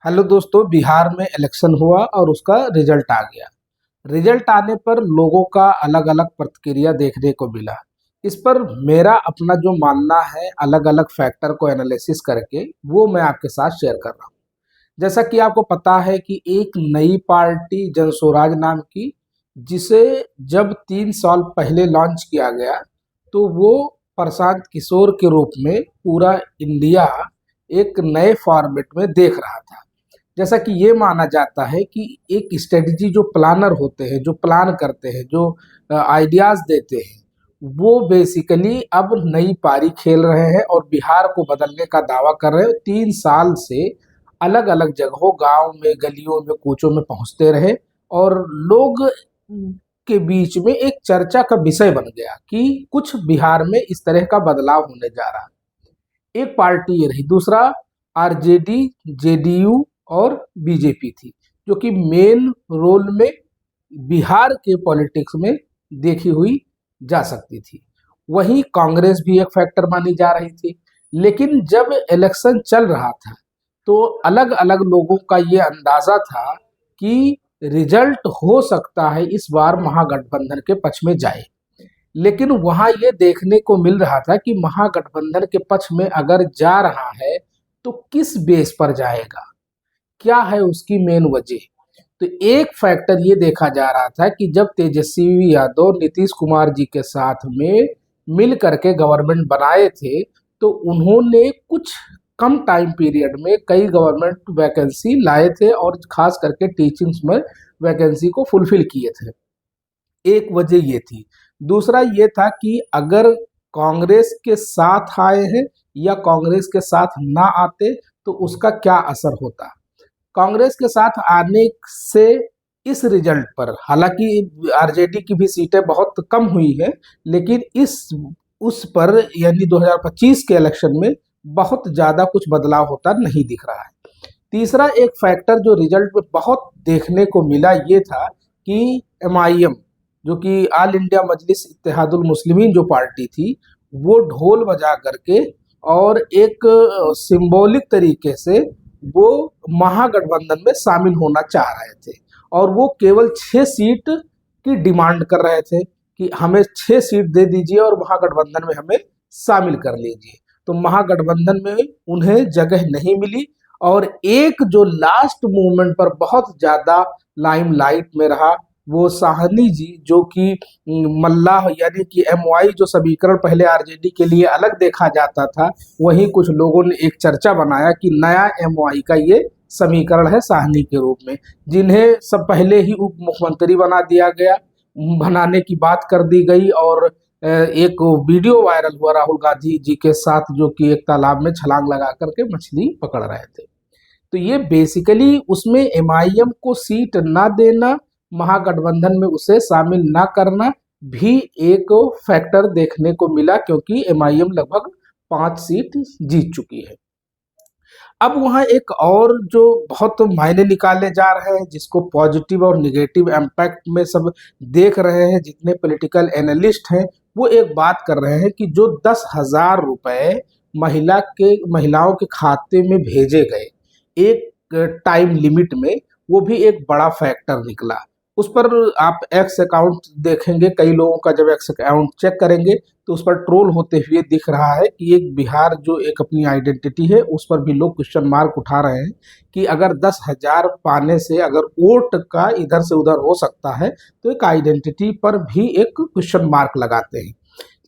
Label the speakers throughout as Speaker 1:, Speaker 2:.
Speaker 1: Hello दोस्तों, बिहार में election हुआ और उसका रिजल्ट आ गया। रिजल्ट आने पर लोगों का अलग अलग प्रतिक्रिया देखने को मिला। इस पर मेरा अपना जो मानना है, अलग अलग फैक्टर को एनालिसिस करके वो मैं आपके साथ शेयर कर रहा हूँ। जैसा कि आपको पता है कि एक नई पार्टी जनसुराज नाम की, जिसे जब 3 साल पहले लॉन्च किया गया तो वो प्रशांत किशोर के रूप में पूरा इंडिया एक नए फॉर्मेट में देख रहा था। जैसा कि ये माना जाता है कि एक स्ट्रेटजी जो प्लानर होते हैं, जो प्लान करते हैं, जो आइडियाज देते हैं, वो बेसिकली अब नई पारी खेल रहे हैं और बिहार को बदलने का दावा कर रहे हैं। 3 साल से अलग अलग जगहों, गांव में, गलियों में, कूचों में पहुंचते रहे और लोग के बीच में एक चर्चा का विषय बन गया कि कुछ बिहार में इस तरह का बदलाव होने जा रहा है। एक पार्टी ये रही, दूसरा आरजेडी, जेडीयू और बीजेपी थी, जो कि मेन रोल में बिहार के पॉलिटिक्स में देखी हुई जा सकती थी। वहीं कांग्रेस भी एक फैक्टर मानी जा रही थी। लेकिन जब इलेक्शन चल रहा था तो अलग अलग लोगों का ये अंदाजा था कि रिजल्ट हो सकता है इस बार महागठबंधन के पक्ष में जाए। लेकिन वहां ये देखने को मिल रहा था कि महागठबंधन के पक्ष में अगर जा रहा है तो किस बेस पर जाएगा, क्या है उसकी मेन वजह। तो एक फैक्टर ये देखा जा रहा था कि जब तेजस्वी यादव नीतीश कुमार जी के साथ में मिल करके गवर्नमेंट बनाए थे तो उन्होंने कुछ कम टाइम पीरियड में कई गवर्नमेंट वैकेंसी लाए थे और खास करके टीचिंग्स में वैकेंसी को फुलफिल किए थे। एक वजह ये थी। दूसरा ये था कि अगर कांग्रेस के साथ आए हैं या कांग्रेस के साथ ना आते तो उसका क्या असर होता। कांग्रेस के साथ आने से इस रिजल्ट पर, हालांकि आरजेडी की भी सीटें बहुत कम हुई है, लेकिन इस उस पर यानी 2025 के इलेक्शन में बहुत ज्यादा कुछ बदलाव होता नहीं दिख रहा है। तीसरा एक फैक्टर जो रिजल्ट में बहुत देखने को मिला ये था कि एमआईएम, जो कि ऑल इंडिया मजलिस इत्तेहादुल मुस्लिमीन जो पार्टी थी, वो ढोल बजा करके और एक सिंबॉलिक तरीके से वो महागठबंधन में शामिल होना चाह रहे थे और वो केवल 6 सीट की डिमांड कर रहे थे कि हमें 6 सीट दे दीजिए और महागठबंधन में हमें शामिल कर लीजिए। तो महागठबंधन में उन्हें जगह नहीं मिली और एक जो लास्ट मूवमेंट पर बहुत ज्यादा लाइमलाइट में रहा वो साहनी जी, जो कि मल्लाह यानी कि एमवाई जो समीकरण पहले आरजेडी के लिए अलग देखा जाता था, वहीं कुछ लोगों ने एक चर्चा बनाया कि नया एमवाई का ये समीकरण है साहनी के रूप में, जिन्हें सब पहले ही उप मुख्यमंत्री बना दिया गया, बनाने की बात कर दी गई और एक वीडियो वायरल हुआ राहुल गांधी जी के साथ, जो कि एक तालाब में छलांग लगा करके मछली पकड़ रहे थे। तो ये बेसिकली उसमें एमआईएम को सीट ना देना, महागठबंधन में उसे शामिल ना करना भी एक फैक्टर देखने को मिला, क्योंकि एमआईएम लगभग 5 सीट जीत चुकी है। अब वहां एक और जो बहुत मायने निकाले जा रहे हैं, जिसको पॉजिटिव और निगेटिव इम्पैक्ट में सब देख रहे हैं, जितने पॉलिटिकल एनालिस्ट हैं वो एक बात कर रहे हैं कि जो 10,000 रुपए महिलाओं के खाते में भेजे गए एक टाइम लिमिट में, वो भी एक बड़ा फैक्टर निकला। उस पर आप एक्स अकाउंट देखेंगे, कई लोगों का जब एक्स अकाउंट चेक करेंगे तो उस पर ट्रोल होते हुए दिख रहा है कि एक बिहार जो एक अपनी आइडेंटिटी है उस पर भी लोग क्वेश्चन मार्क उठा रहे हैं कि अगर 10,000 पाने से अगर वोट का इधर से उधर हो सकता है तो एक आइडेंटिटी पर भी एक क्वेश्चन मार्क लगाते हैं।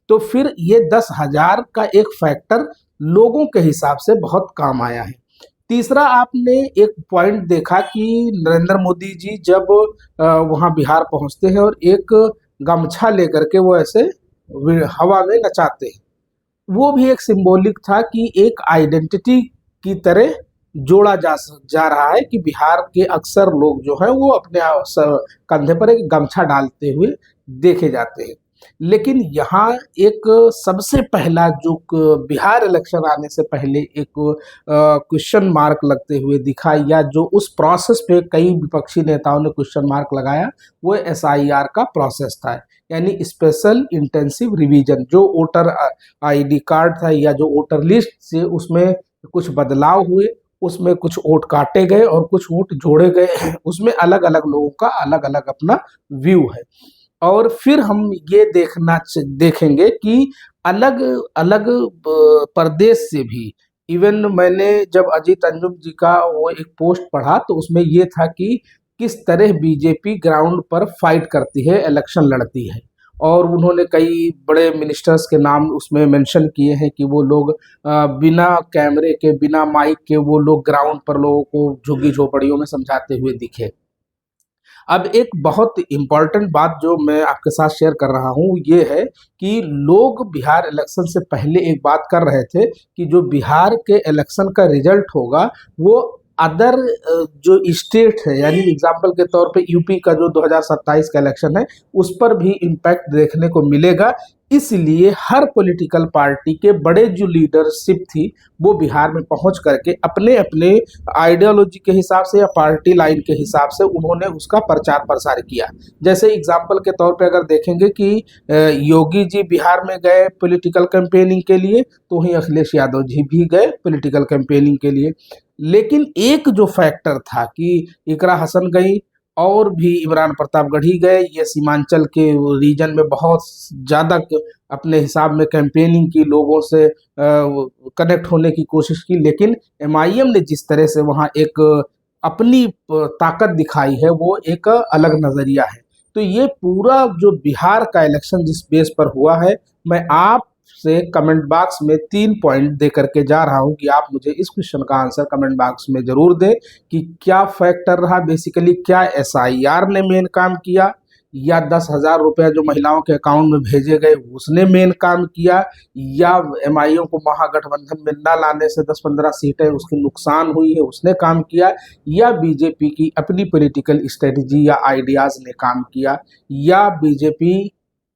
Speaker 1: तो फिर ये 10,000 का एक फैक्टर लोगों के हिसाब से बहुत काम आया है। तीसरा, आपने एक पॉइंट देखा कि नरेंद्र मोदी जी जब वहां बिहार पहुंचते हैं और एक गमछा लेकर के वो ऐसे हवा में नचाते हैं, वो भी एक सिंबॉलिक था कि एक आइडेंटिटी की तरह जोड़ा जा रहा है कि बिहार के अक्सर लोग जो है वो अपने कंधे पर एक गमछा डालते हुए देखे जाते हैं। लेकिन यहाँ एक सबसे पहला जो बिहार इलेक्शन आने से पहले एक क्वेश्चन मार्क लगते हुए दिखा, या जो उस प्रोसेस पे कई विपक्षी नेताओं ने क्वेश्चन मार्क लगाया, वो एसआईआर का प्रोसेस था, यानी स्पेशल इंटेंसिव रिवीजन। जो वोटर आईडी कार्ड था या जो वोटर लिस्ट से उसमें कुछ बदलाव हुए उसमें कुछ वोट काटे गए और कुछ वोट जोड़े गए, उसमें अलग अलग लोगों का अलग अलग अपना व्यू है। और फिर हम ये देखेंगे कि अलग अलग प्रदेश से भी, इवन मैंने जब अजीत अंजुम जी का वो एक पोस्ट पढ़ा तो उसमें ये था कि किस तरह बीजेपी ग्राउंड पर फाइट करती है, इलेक्शन लड़ती है। और उन्होंने कई बड़े मिनिस्टर्स के नाम उसमें मेंशन किए हैं कि वो लोग बिना कैमरे के, बिना माइक के वो लोग ग्राउंड पर लोगों को झुग्गी झोपड़ियों में समझाते हुए दिखे। अब एक बहुत इम्पॉर्टेंट बात जो मैं आपके साथ शेयर कर रहा हूँ ये है कि लोग बिहार इलेक्शन से पहले एक बात कर रहे थे कि जो बिहार के इलेक्शन का रिजल्ट होगा वो अदर जो स्टेट है, यानी एग्जाम्पल के तौर पे यूपी का जो 2027 का इलेक्शन है उस पर भी इम्पैक्ट देखने को मिलेगा। इसलिए हर पॉलिटिकल पार्टी के बड़े जो लीडरशिप थी वो बिहार में पहुंच करके अपने अपने आइडियोलॉजी के हिसाब से या पार्टी लाइन के हिसाब से उन्होंने उसका प्रचार प्रसार किया। जैसे एग्जाम्पल के तौर पे अगर देखेंगे कि योगी जी बिहार में गए पॉलिटिकल कैंपेनिंग के लिए, तो वहीं अखिलेश यादव जी भी गए पॉलिटिकल कैंपेनिंग के लिए। लेकिन एक जो फैक्टर था कि इकरा हसन गई और भी इमरान प्रतापगढ़ी गए, ये सीमांचल के रीजन में बहुत ज़्यादा अपने हिसाब में कैंपेनिंग की, लोगों से कनेक्ट होने की कोशिश की। लेकिन एमआईएम ने जिस तरह से वहाँ एक अपनी ताकत दिखाई है वो एक अलग नज़रिया है। तो ये पूरा जो बिहार का इलेक्शन जिस बेस पर हुआ है, मैं आपसे कमेंट बॉक्स में 3 पॉइंट दे करके जा रहा हूं कि आप मुझे इस क्वेश्चन का आंसर कमेंट बॉक्स में जरूर दें कि क्या फैक्टर रहा बेसिकली, क्या एसआईआर ने मेन काम किया, या 10,000 रुपया जो महिलाओं के अकाउंट में भेजे गए उसने मेन काम किया, या एमआईएम को महागठबंधन में न लाने से 10-15 सीटें उसकी नुकसान हुई है उसने काम किया, या बीजेपी की अपनी पॉलिटिकल स्ट्रेटजी या आइडियाज ने काम किया, या बीजेपी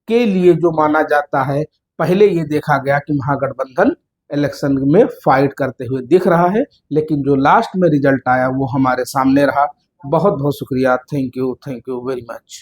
Speaker 1: के लिए जो माना जाता है पहले ये देखा गया कि महागठबंधन इलेक्शन में फाइट करते हुए दिख रहा है, लेकिन जो लास्ट में रिजल्ट आया वो हमारे सामने रहा। बहुत बहुत शुक्रिया। Thank you very much.